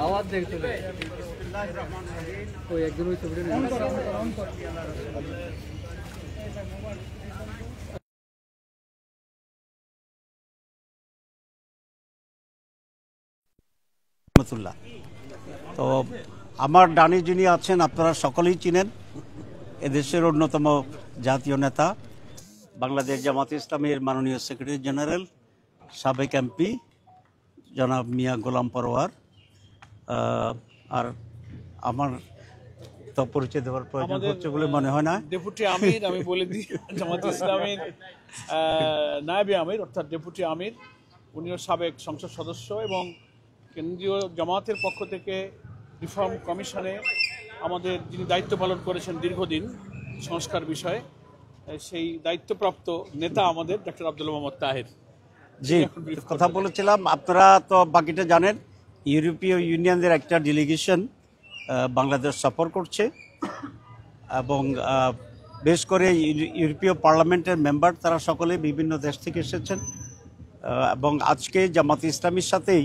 आवाज देखते कोई एक दिन তো আমার ডানে যিনি আছেন আপনারা সকলেই চিনেন, এদেশের অন্যতম জাতীয় নেতা, বাংলাদেশ জামাত ইসলামের মাননীয় সেক্রেটারি জেনারেল, সাবেক এমপি জনাব মিয়া গোলাম পরোয়ার। আর আমার তো পরিচয় দেওয়ার প্রয়োজন হচ্ছে বলে মনে হয় না। ডেপুটি আমির, আমি বলে দিই, জামাত ইসলামের নায়েবে আমির অর্থাৎ ডেপুটি আমির, উনিও সাবেক সংসদ সদস্য এবং কেন্দ্রীয় জামাতের পক্ষ থেকে রিফর্ম কমিশনে আমাদের যিনি দায়িত্ব পালন করেছেন দীর্ঘদিন সংস্কার বিষয়ে, সেই দায়িত্বপ্রাপ্ত নেতা আমাদের ডক্টর আব্দুল মোহাম্মদ তাহের। জি, কথা বলেছিলাম, আপনারা তো বাকিটা জানেন, ইউরোপীয় ইউনিয়নের একটা ডেলিগেশন বাংলাদেশ সফর করছে এবং বেশ করে ইউরোপীয় পার্লামেন্টের মেম্বার তারা সকলে বিভিন্ন দেশ থেকে এসেছেন এবং আজকে জামাত ইসলামীর সাথেই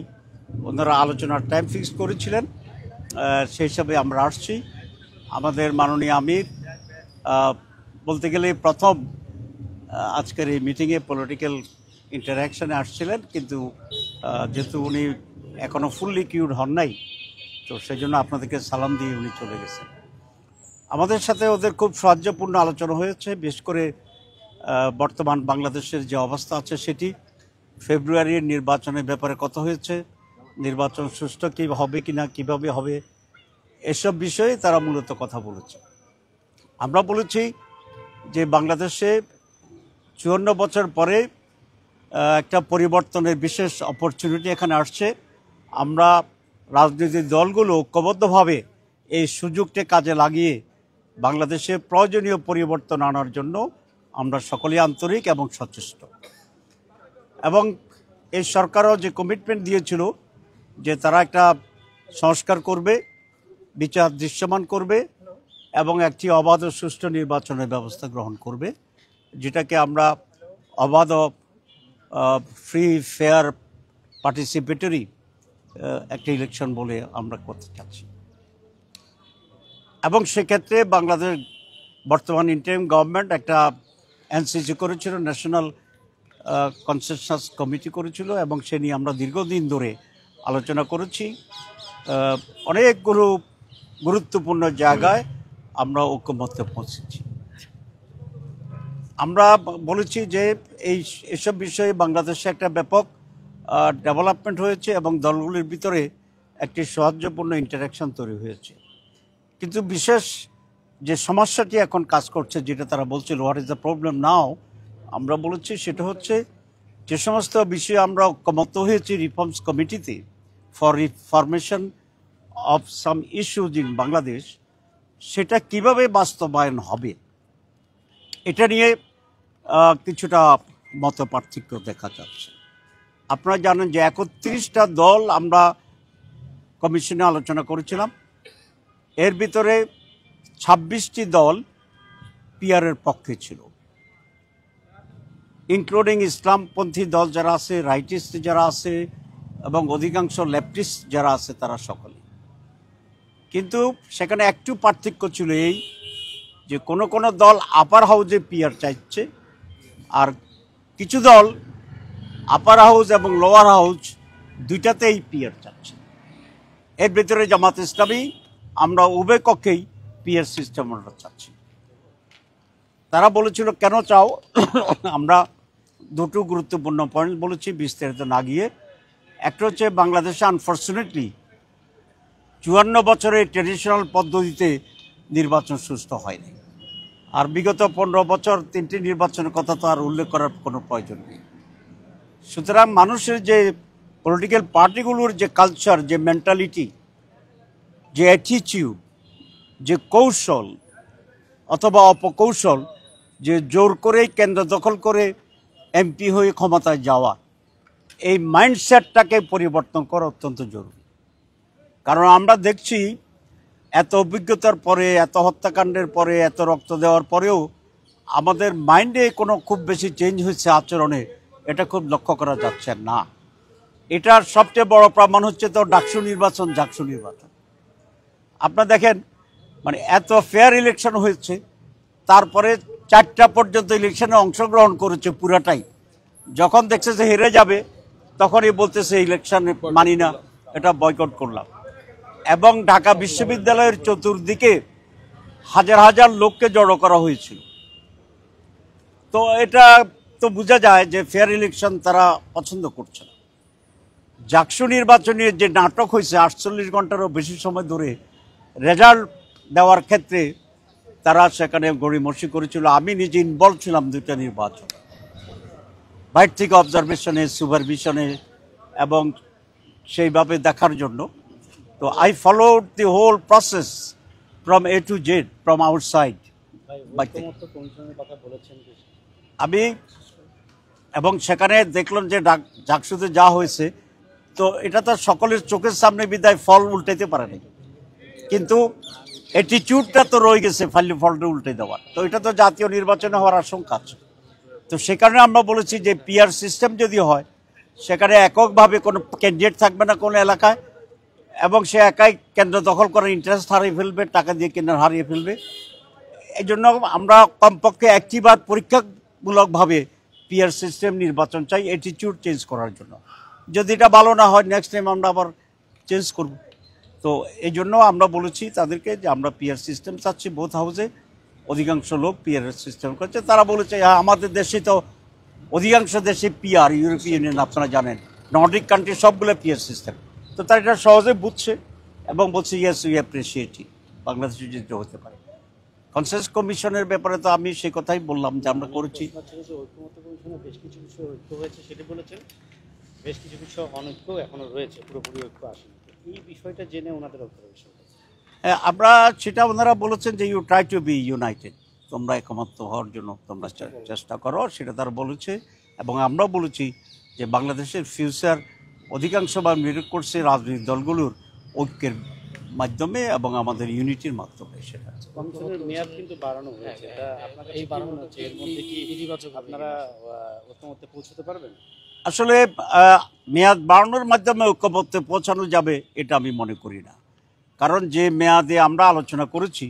ওনারা আলোচনার টাইম ফিক্স করেছিলেন, সেই হিসাবে আমরা আসছি। আমাদের মাননীয় আমির বলতে গেলে প্রথম আজকের এই মিটিংয়ে পলিটিক্যাল ইন্টারাকশানে আসছিলেন, কিন্তু যেহেতু উনি এখনও ফুললি কিউড হন নাই, তো সেই জন্য আপনাদেরকে সালাম দিয়ে উনি চলে গেছেন। আমাদের সাথে ওদের খুব সৌহার্দ্যপূর্ণ আলোচনা হয়েছে, বিশেষ করে বর্তমান বাংলাদেশের যে অবস্থা আছে সেটি, ফেব্রুয়ারির নির্বাচনের ব্যাপারে কথা হয়েছে, নির্বাচন সুষ্ঠু কী হবে কি না, কীভাবে হবে, এসব বিষয়ে তারা মূলত কথা বলেছে। আমরা বলেছি যে বাংলাদেশে 54 বছর পরে একটা পরিবর্তনের বিশেষ অপরচুনিটি এখানে আসছে। আমরা রাজনৈতিক দলগুলো ঐক্যবদ্ধভাবে এই সুযোগটি কাজে লাগিয়ে বাংলাদেশে প্রয়োজনীয় পরিবর্তন আনার জন্য আমরা সকলেই আন্তরিক এবং সচেষ্ট। এবং এই সরকারও যে কমিটমেন্ট দিয়েছিল যে তারা একটা সংস্কার করবে, বিচার দৃশ্যমান করবে এবং একটি অবাধ ও সুষ্ঠু নির্বাচনের ব্যবস্থা গ্রহণ করবে, যেটাকে আমরা অবাধ, ফ্রি, ফেয়ার, পার্টিসিপেটরি একটা ইলেকশন বলে আমরা করতে চাচ্ছি। এবং সেক্ষেত্রে বাংলাদেশ বর্তমান ইন্টারিম গভর্নমেন্ট একটা এনসিসি করেছিল, ন্যাশনাল কনসেনসাস কমিটি করেছিল, এবং সে নিয়ে আমরা দীর্ঘদিন ধরে আলোচনা করেছি। অনেকগুলো গুরুত্বপূর্ণ জায়গায় আমরা ঐক্যমত্যে পৌঁছেছি। আমরা বলেছি যে এইসব বিষয়ে বাংলাদেশে একটা ব্যাপক ডেভেলপমেন্ট হয়েছে এবং দলগুলির ভিতরে একটি সৌহার্দ্যপূর্ণ ইন্টারাকশন তৈরি হয়েছে। কিন্তু বিশেষ যে সমস্যাটি এখন কাজ করছে, যেটা তারা বলছিল হোয়াট ইজ দ্য প্রবলেম নাও, আমরা বলেছি সেটা হচ্ছে যে সমস্ত বিষয়ে আমরা ঐক্যমত্য হয়েছি রিফর্মস কমিটিতে for reformation of some issues in Bangladesh, সেটা কিভাবে বাস্তবায়ন হবে এটা নিয়ে কিছুটা মত পার্থক্য দেখা যাচ্ছে। আপনারা জানেন যে 31টা দল আমরা কমিশনে আলোচনা করেছিলাম, এর ভিতরে 26টি দল পিআরের পক্ষে ছিল, ইনক্লুডিং ইসলামপন্থী দল যারা আছে, রাইটিস্ট যারা আছে এবং অধিকাংশ লেফটিস্ট যারা আছে তারা সকলে। কিন্তু সেখানে একটু পার্থক্য ছিল এই যে কোনো দল আপার হাউজে পিআর চাইছে আর কিছু দল আপার হাউস এবং লোয়ার হাউস দুইটাতেই পিআর চাচ্ছে। এর ভিতরে জামাত ইসলামী আমরা উভয় কক্ষেই পিয়ার সিস্টেম আমরা চাচ্ছি। তারা বলেছিল কেন চাও, আমরা দুটো গুরুত্বপূর্ণ পয়েন্ট বলেছি বিস্তারিত না গিয়ে। একটা হচ্ছে বাংলাদেশে আনফর্চুনেটলি 54 বছরের ট্রেডিশনাল পদ্ধতিতে নির্বাচন সুষ্ঠু হয়নি, আর বিগত 15 বছর 3টি নির্বাচনের কথা তো আর উল্লেখ করার কোনো প্রয়োজন নেই। সুতরাং মানুষের যে পলিটিক্যাল পার্টিগুলোর যে কালচার, যে মেন্টালিটি, যে অ্যাটিটিউড, যে কৌশল অথবা অপকৌশল, যে জোর করে কেন্দ্র দখল করে এমপি হয়ে ক্ষমতায় যাওয়া, এই মাইন্ডসেটটাকে পরিবর্তন করা অত্যন্ত জরুরি। কারণ আমরা দেখছি এত অভিজ্ঞতার পরে, এত হত্যাকাণ্ডের পরে, এত রক্ত দেওয়ার পরেও আমাদের মাইন্ডে কোনো খুব বেশি চেঞ্জ হয়েছে আচরণে, এটা খুব লক্ষ্য করা যাচ্ছে না। এটার সবচেয়ে বড় প্রমাণ হচ্ছে তো ডাকসু নির্বাচন, জাকসু নির্বাচন। আপনারা দেখেন, মানে এত ফেয়ার ইলেকশন হয়েছে, তারপরে 4টা পর্যন্ত ইলেকশনে অংশগ্রহণ করেছে পুরাটাই। যখন দেখছে যে হেরে যাবে, তখনই বলতেছে ইলেকশনে মানি না, এটা বয়কট করলাম। এবং ঢাকা বিশ্ববিদ্যালয়ের চতুর্দিকে হাজার হাজার লোককে জড়ো করা হয়েছিল। তো এটা তো বোঝা যায় যে ফেয়ার ইলেকশন তারা পছন্দ করছে না। জাকসু নির্বাচনের যে নাটক হয়েছে 48 ঘন্টারও বেশি সময় ধরে রেজাল্ট দেওয়ার ক্ষেত্রে তারা সেখানে গড়িমসি করেছিল। আমি নিজে ইনভলভ ছিলাম 2টা নির্বাচন, বাইরে থেকে অবজারভেশনে, সুপারভিশনে এবং সেইভাবে দেখার জন্য। তো I followed the whole process from A to Z from outside. আমি এবং সেখানে দেখলাম যে জাকসুতে যা হয়েছে, তো এটা তো সকলের চোখের সামনে বিদায় ফল উল্টাইতে পারেনি, কিন্তু অ্যাটিটিউডটা তো রয়ে গেছে ফলটা উল্টে দেওয়ার। তো এটা তো জাতীয় নির্বাচনে হওয়ার আশঙ্কা আছে। তো সে কারণে আমরা বলেছি যে পিআর সিস্টেম যদি হয়, সেখানে এককভাবে কোনো ক্যান্ডিডেট থাকবে না কোনো এলাকায়, এবং সে একাই কেন্দ্র দখল করে ইন্টারেস্ট হারিয়ে ফেলবে, টাকা দিয়ে কেন্দ্র হারিয়ে ফেলবে। এই জন্য আমরা কমপক্ষে একটিবার পরীক্ষামূলকভাবে পিআর সিস্টেম নির্বাচন চাই, অ্যাটিটিউড চেঞ্জ করার জন্য। যদি এটা ভালো না হয়, নেক্সট টাইম আমরা আবার চেঞ্জ করব। তো এই জন্য আমরা বলেছি তাদেরকে যে আমরা পিআর সিস্টেম চাচ্ছি। বোথ হাউসে অধিকাংশ লোক পিআর সিস্টেম করছে। তারা বলেছে হ্যাঁ, আমাদের দেশে তো অধিকাংশ দেশে পিআর, ইউরোপিয়ান ইউনিয়ন আপনারা জানেন, নর্ডিক কান্ট্রি সবগুলো পিআর সিস্টেম। তো তারা এটা সহজে বুঝছে এবং বলছে ইয়েস উই অ্যাপ্রিসিয়েট ইট, বাংলাদেশে যেটা হতে পারে। কনসেন্সাস কমিশনের ব্যাপারে তো আমি সেই কথাই বললাম যে আমরা করেছি। ঐক্যমত্য কমিশনে বেশ কিছু বিষয় ঐক্য হয়েছে সেটা বলেছেন, বেশ কিছু বিষয় অনৈক্য এখনো রয়েছে, পুরোপুরি ঐক্য আসেনি। এই বিষয়টা জেনে ওনাদের আমরা সেটা ওনারা বলেছেন যে you try to be united, তোমরা একমত হওয়ার জন্য তোমরা চেষ্টা করো, সেটা তারা বলেছে। এবং আমরা বলেছি যে বাংলাদেশের ফিউচার অধিকাংশবার নির্ভর করছে রাজনৈতিক দলগুলোর ঐক্যের মাধ্যমে এবং আমাদের ইউনিটির মাধ্যমে। সেটা কমিশনের মেয়াদ কিন্তু বাড়ানো হয়েছে, আপনারা এই বাড়ানো হচ্ছে, এর মধ্যে কি ইতিবাচক আপনারা ঐক্যমত্যে পৌঁছতে পারবেন? আসলে মেয়াদ বাড়ানোর মাধ্যমে ঐক্যমত্যে পৌঁছানো যাবে এটা আমি মনে করি না। কারণ যে মেয়াদে আমরা আলোচনা করেছি,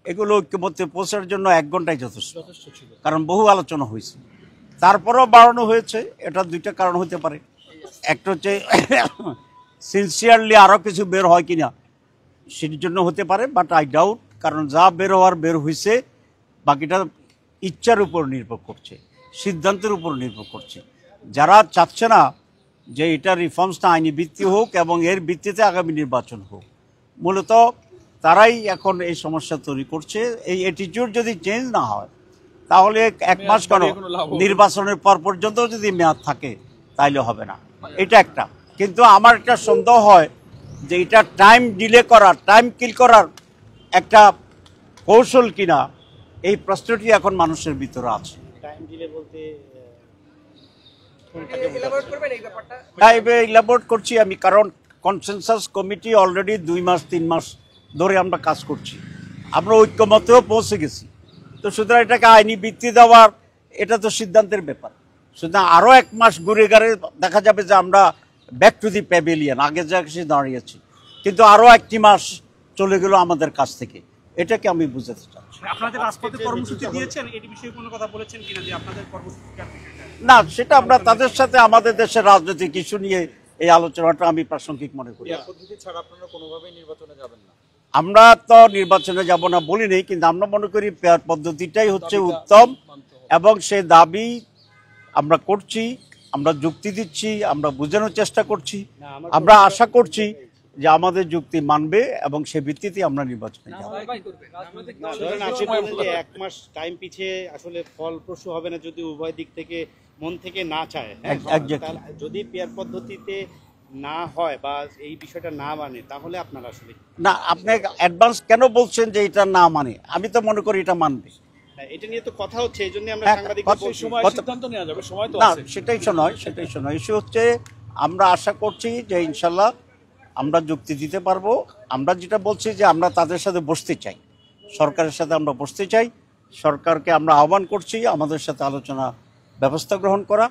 এগুলো ঐক্যমত্যে পৌঁছানোর জন্য 1 ঘন্টাই যথেষ্ট ছিল, কারণ বহু আলোচনা হয়েছে। তারপরেও বাড়ানো হয়েছে, এটা 2টা কারণ হতে পারে। একটা হচ্ছে সিনসিয়ারলি আরও কিছু বের হয় কিনা সেটির জন্য হতে পারে, বাট আই ডাউট, কারণ যা বের হওয়ার বের হয়েছে, বাকিটা ইচ্ছার উপর নির্ভর করছে, সিদ্ধান্তের উপর নির্ভর করছে। যারা চাচ্ছে না যে এটা রিফর্মসটা আইনি ভিত্তি হোক এবং এর ভিত্তিতে আগামী নির্বাচন হোক, মূলত তারাই এখন এই সমস্যা তৈরি করছে। এই অ্যাটিটিউড যদি চেঞ্জ না হয়, তাহলে 1 মাস কেন, নির্বাচনের পর পর্যন্ত যদি মেয়াদ থাকে তাইলে হবে না, এটা একটা। কিন্তু আমার একটা সন্দেহ হয় যে এটা টাইম ডিলে করার, টাইম কিল করার একটা কৌশল কিনা, এই প্রশ্নটি এখন মানুষের ভিতরে আছে। টাইম ডিলে বলতে ইলাবোরেট করছি আমি, কারণ কনসেনসাস কমিটি অলরেডি 2 মাস 3 মাস ধরে আমরা কাজ করছি, আমরা ঐক্যমতেও পৌঁছে গেছি। তো সুতরাং এটাকে আইনি ভিত্তি দেওয়ার, এটা তো সিদ্ধান্তের ব্যাপার। সুতরাং আরও 1 মাস ঘুরে গেলে দেখা যাবে যে আমরা ব্যাক টু দি প্যাভিলিয়ন, আগে যা কিছু দাঁড়িয়েছি, কিন্তু আরও 1টি মাস চলে গেল আমাদের কাছ থেকে। এটাকে আমি বুঝাতে চাচ্ছি। আপনাদের রাজপথে কর্মসূচি দিয়েছেন, এই বিষয়ে কোনো কথা বলেছেন কিনা যে আপনাদের কর্মসূচি? না, সেটা আমরা তাদের সাথে আমাদের দেশের রাজনৈতিক ইস্যু নিয়ে এই আলোচনাটা আমি প্রাসঙ্গিক মনে করি। পদ্ধতি ছাড়া আপনারা কোনোভাবেই নির্বাচনে যাবেন না? আমরা তো নির্বাচনে যাব না বলিনি, কিন্তু আমরা মনে করি পেয়ার পদ্ধতিটাই হচ্ছে উত্তম, এবং সেই দাবি আমরা করছি, আমরা যুক্তি দিচ্ছি, আমরা বোঝানোর চেষ্টা করছি, আমরা আশা করছি যে আমাদের যুক্তি মানবে এবং সে ভিত্তিতে আমরা নির্বাচনে যাব। না, ধরেন আপনি বলেন যে 1 মাস টাইম পিছিয়ে আসলে ফলপ্রসূ হবে না যদি উভয় দিক থেকে মন থেকে না চায়। Exactly. তাহলে যদি পেয়ার পদ্ধতিতে না হয় বা এই বিষয়টা না মানে, তাহলে আপনারা আসলে না, আপনি অ্যাডভান্স কেন বলছেন যে এটা না মানে? আমি তো মনে করি এটা মানবে। এটা নিয়ে তো কথা হচ্ছে, এই জন্য আমরা হ্যাঁ, সাংবাদিকদের কথা- বলছি। সময় কত- সিদ্ধান্ত নেওয়া যাবে, সময় তো না, আছে। সেটাই শোনয় ইস্যু হচ্ছে আমরা আশা করছি যে ইনশাল্লাহ আমরা যুক্তি দিতে পারবো। আমরা যেটা বলছি যে আমরা তাদের সাথে বসতে চাই, সরকারের সাথে আমরা বসতে চাই, সরকারকে আমরা আহ্বান করছি আমাদের সাথে আলোচনা ব্যবস্থা গ্রহণ করা,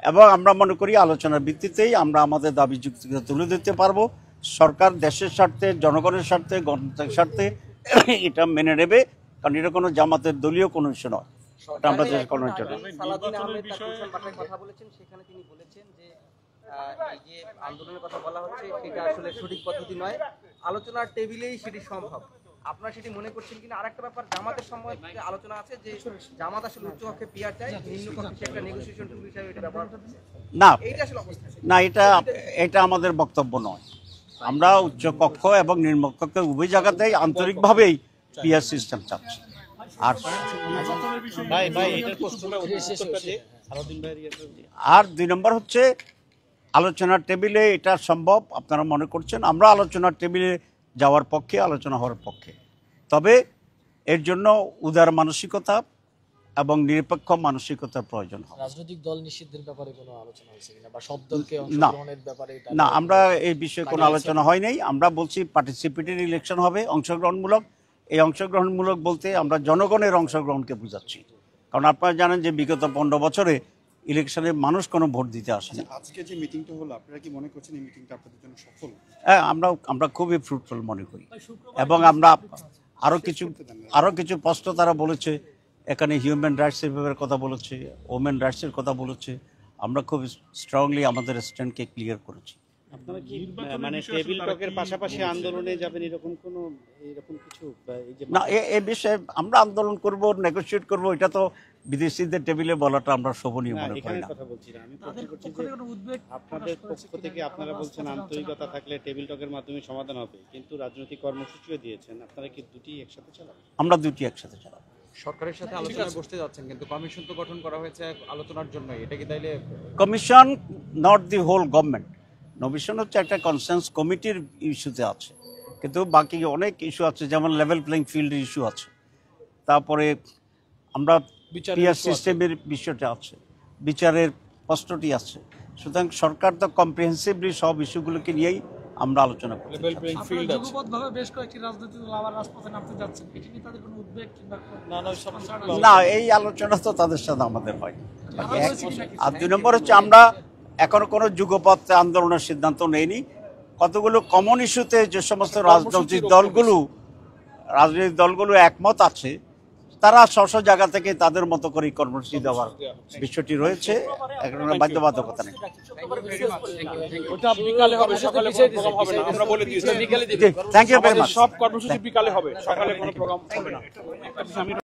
এবং আমরা মনে করি আলোচনার ভিত্তিতেই আমরা আমাদের দাবি যুক্তিকে তুলে দিতে পারবো। সরকার দেশের স্বার্থে, জনগণের স্বার্থে, গণতন্ত্রের স্বার্থে এটা মেনে নেবে, কারণ এটা কোনো জামাতের দলীয় কোনো ইস্যু নয়, এটা আমরা দেশ কোনো জন্য। সালাউদ্দিন আহমেদ তার গুলশান পাঠায় কথা বলেছেন, সেখানে তিনি বলেছেন যে এই যে আন্দোলনের কথা বলা হচ্ছে সেটা আসলে সঠিক পদ্ধতি নয়, আলোচনার টেবিলেই সেটি সম্ভব। আপনারা সেটি মনে করছেন কিনা? আরেকটা ব্যাপার, জামাতের সময় আলোচনা আছে যে জামাত আসলে উচ্চকক্ষে পিয়ার চায়, নিম্নকক্ষে একটা নেগোসিয়েশন টুল হিসেবে এটা ব্যবহার করছে। না এইটা আসলে অবস্থা। না, এটা আমাদের বক্তব্য নয়। আমরা উচ্চ কক্ষ এবং নিম্নকক্ষ উভয় জায়গাতেই আন্তরিকভাবেই পিয়ার সিস্টেম চাচ্ছি। আর ভাই এটার প্রশ্নটা উত্তরটা দিয়ে সালাউদ্দিন ভাইয়ের ইয়েটা দিয়ে। আর 2 নম্বর হচ্ছে আলোচনার টেবিলে এটা সম্ভব আপনারা মনে করছেন, আমরা আলোচনার টেবিলে যাওয়ার পক্ষে, আলোচনা হওয়ার পক্ষে। তবে এর জন্য উদার মানসিকতা এবং নিরপেক্ষ মানসিকতার প্রয়োজন হবে। রাজনৈতিক দল নিষিদ্ধের ব্যাপারে কোনো আলোচনা হয়েছে কিনা, বা সব দলকে না। অংশগ্রহণের ব্যাপারে না, আমরা এই বিষয়ে কোনো আলোচনা হয় নাই। আমরা বলছি পার্টিসিপেটরি ইলেকশন হবে, অংশগ্রহণমূলক। এই অংশগ্রহণমূলক বলতে আমরা জনগণের অংশগ্রহণকে বোঝাচ্ছি, কারণ আপনারা জানেন যে বিগত 15 বছরে ইলেকশনে মানুষ কোনো ভোট দিতে আসে না। আজকে যে মিটিংটা হলো, আপনারা কি মনে করছেন এই মিটিংটা আপনাদের জন্য সফল? হ্যাঁ, আমরা খুবই ফ্রুটফুল মনে করি, এবং আমরা আরো কিছু প্রশ্ন তারা বলেছে, এখানে হিউম্যান রাইটসের ব্যাপারে কথা বলেছে, ওমেন রাইটসের কথা বলেছে। আমরা খুব স্ট্রংলি আমাদের স্ট্যান্ডকে ক্লিয়ার করেছি। আপনারা কি মানে টেবিল টকের পাশাপাশি আন্দোলনে যাবেন এরকম কিছু এই যে না, এই বিষয়ে আমরা আন্দোলন করব, নেগোশিয়েট করব, এটা তো বিদেশিদের টেবিলে বলাটা আমরা শোভনীয় না, মনে করি এখানে না। কথা বলছি না, আমি প্রশ্ন করছি যে আপনাদের পক্ষ থেকে আপনারা বলছেন আন্তরিকতা থাকলে টেবিল টকের মাধ্যমে সমাধান হবে, কিন্তু রাজনৈতিক কর্মসূচিও দিয়েছেন, আপনারা কি দুটি একসাথে চালাবেন? আমরা দুটি একসাথে চালাবো। সরকারের সাথে আলোচনায় বসতে যাচ্ছেন, কিন্তু কমিশন তো গঠন করা হয়েছে আলোচনার জন্য, এটা কি তাইলে commission not the whole government, commission হচ্ছে একটা কনসেন্স কমিটির ইস্যুতে আছে, কিন্তু বাকি অনেক ইস্যু আছে, যেমন লেভেল প্লেইং ফিল্ডের ইস্যু আছে, তারপরে আমরা পিয়ার সিস্টেমের বিষয়টা আছে, বিচারের প্রশ্নটি আছে। সুতরাং সরকার তো কম্প্রিহেন্সিভলি সব ইস্যুগুলোকে নিয়েই আমরা আলোচনা করতে লেভেল চাচ্ছি। প্লেইং ফিল্ড আছে। যুগপৎভাবে বেশ কয়েকটি রাজনৈতিক দল আবার রাজপথে নামতে যাচ্ছেন, এটি নিয়ে তাদের কোনো উদ্বেগ কিংবা না, এই আলোচনা তো তাদের সাথে আমাদের হয়। আর 2 নম্বর হচ্ছে আমরা এখনো কোনো যুগপৎ আন্দোলনের সিদ্ধান্ত নেইনি। কতগুলো কমন ইস্যুতে যে সমস্ত রাজনৈতিক দলগুলো একমত আছে, তারা স্ব জায়গা থেকে তাদের মতো করে কর্মসূচি দেওয়ার বিষয়টি রয়েছে, এখন বাধ্যবাধকতা নেই। ওটা বিকালে হবে, সকালে কোনো প্রোগ্রাম হবে না, আমরা বলে দিয়েছি। Thank you very much. সব কর্মসূচি বিকালে হবে, সকালে কোনো প্রোগ্রাম হবে না।